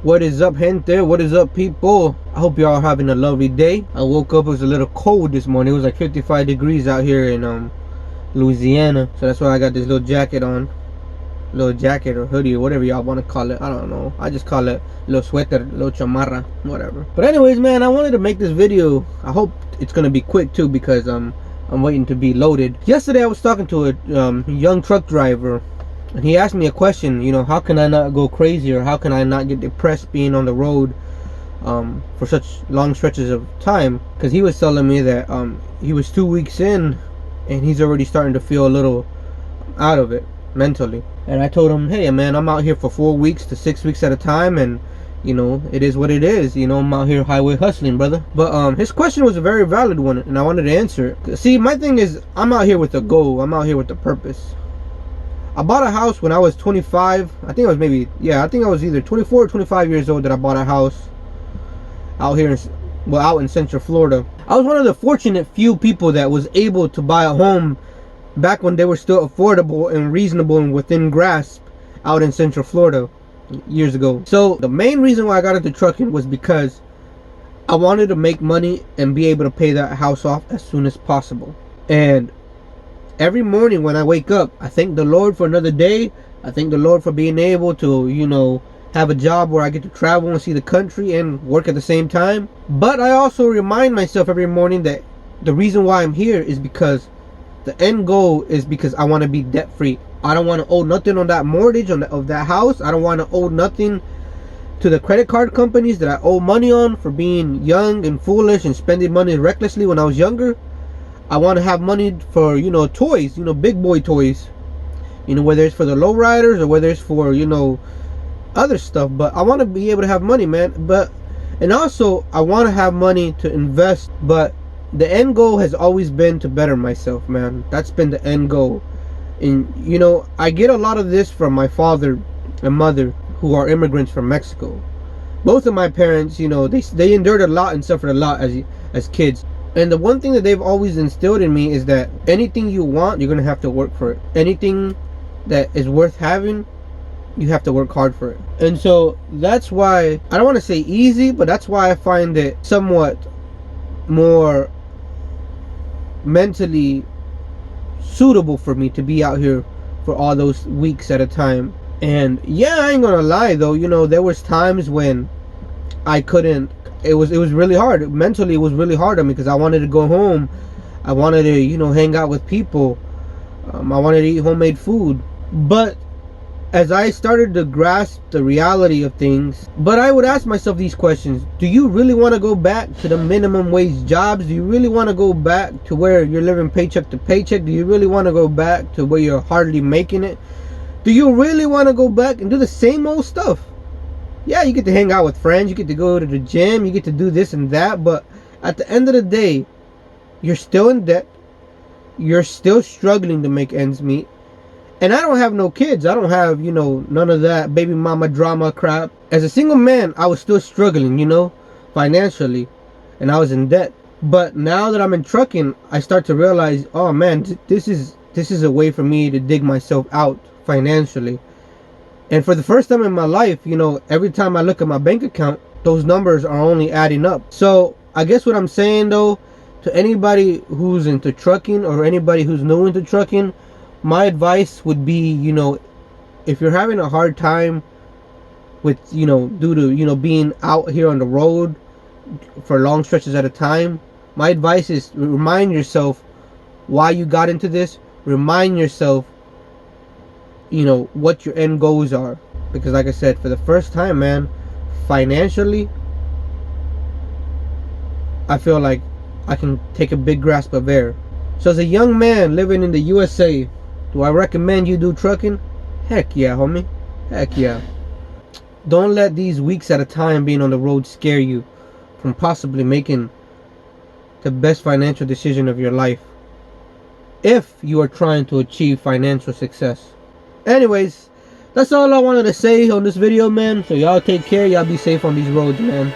What is up, gente? What is up, people? I hope y'all are having a lovely day. I woke up, it was a little cold this morning. It was like 55 degrees out here in Louisiana. So that's why I got this little jacket on. Little jacket or hoodie or whatever y'all want to call it. I don't know. I just call it little sweater, little chamarra, whatever. But anyways, man, I wanted to make this video. I hope it's going to be quick too because I'm waiting to be loaded. Yesterday I was talking to a young truck driver. And he asked me a question, you know, how can I not go crazy, or how can I not get depressed being on the road for such long stretches of time? Because he was telling me that he was 2 weeks in and he's already starting to feel a little out of it mentally. And I told him, hey man, I'm out here for 4 weeks to 6 weeks at a time, and you know, it is what it is. You know, I'm out here highway hustling, brother. But his question was a very valid one, and I wanted to answer it. See, my thing is, I'm out here with a goal. I'm out here with a purpose. I bought a house when I was 25. I think I was either 24 or 25 years old that I bought a house out here out in Central Florida. I was one of the fortunate few people that was able to buy a home back when they were still affordable and reasonable and within grasp out in Central Florida years ago. So the main reason why I got into trucking was because I wanted to make money and be able to pay that house off as soon as possible. And every morning when I wake up, I thank the Lord for another day. I thank the Lord for being able to, you know, have a job where I get to travel and see the country and work at the same time. But I also remind myself every morning that the reason why I'm here is because the end goal is because I want to be debt free. I don't want to owe nothing on that mortgage of that house. I don't want to owe nothing to the credit card companies that I owe money on for being young and foolish and spending money recklessly when I was younger. I want to have money for, you know, toys, you know, big boy toys, you know, whether it's for the lowriders or whether it's for, you know, other stuff. But I want to be able to have money, man. And also I want to have money to invest. But the end goal has always been to better myself, man. That's been the end goal. And, you know, I get a lot of this from my father and mother, who are immigrants from Mexico. Both of my parents, you know, they endured a lot and suffered a lot as kids. And the one thing that they've always instilled in me is that anything you want, you're going to have to work for it. Anything that is worth having, you have to work hard for it. And so that's why, I don't want to say easy, but that's why I find it somewhat more mentally suitable for me to be out here for all those weeks at a time. And yeah, I ain't going to lie though, you know, there was times when I couldn't. It was really hard. Mentally, it was really hard on me because I wanted to go home. I wanted to, you know, hang out with people. I wanted to eat homemade food. But as I started to grasp the reality of things, but I would ask myself these questions. Do you really want to go back to the minimum wage jobs? Do you really want to go back to where you're living paycheck to paycheck? Do you really want to go back to where you're hardly making it? Do you really want to go back and do the same old stuff? Yeah, you get to hang out with friends, you get to go to the gym, you get to do this and that, but at the end of the day, you're still in debt, you're still struggling to make ends meet, and I don't have no kids, I don't have, you know, none of that baby mama drama crap. As a single man, I was still struggling, you know, financially, and I was in debt. But now that I'm in trucking, I start to realize, oh man, this is a way for me to dig myself out financially. And for the first time in my life, you know, every time I look at my bank account, those numbers are only adding up. So I guess what I'm saying though, to anybody who's into trucking or anybody who's new into trucking, my advice would be, you know, if you're having a hard time with, you know, due to, you know, being out here on the road for long stretches at a time, my advice is remind yourself why you got into this. Remind yourself, you know, what your end goals are. Because like I said, for the first time, man, financially, I feel like I can take a big grasp of air. So as a young man living in the USA, do I recommend you do trucking? Heck yeah, homie. Heck yeah. Don't let these weeks at a time being on the road scare you from possibly making the best financial decision of your life, if you are trying to achieve financial success. Anyways, that's all I wanted to say on this video, man. So y'all take care. Y'all be safe on these roads, man.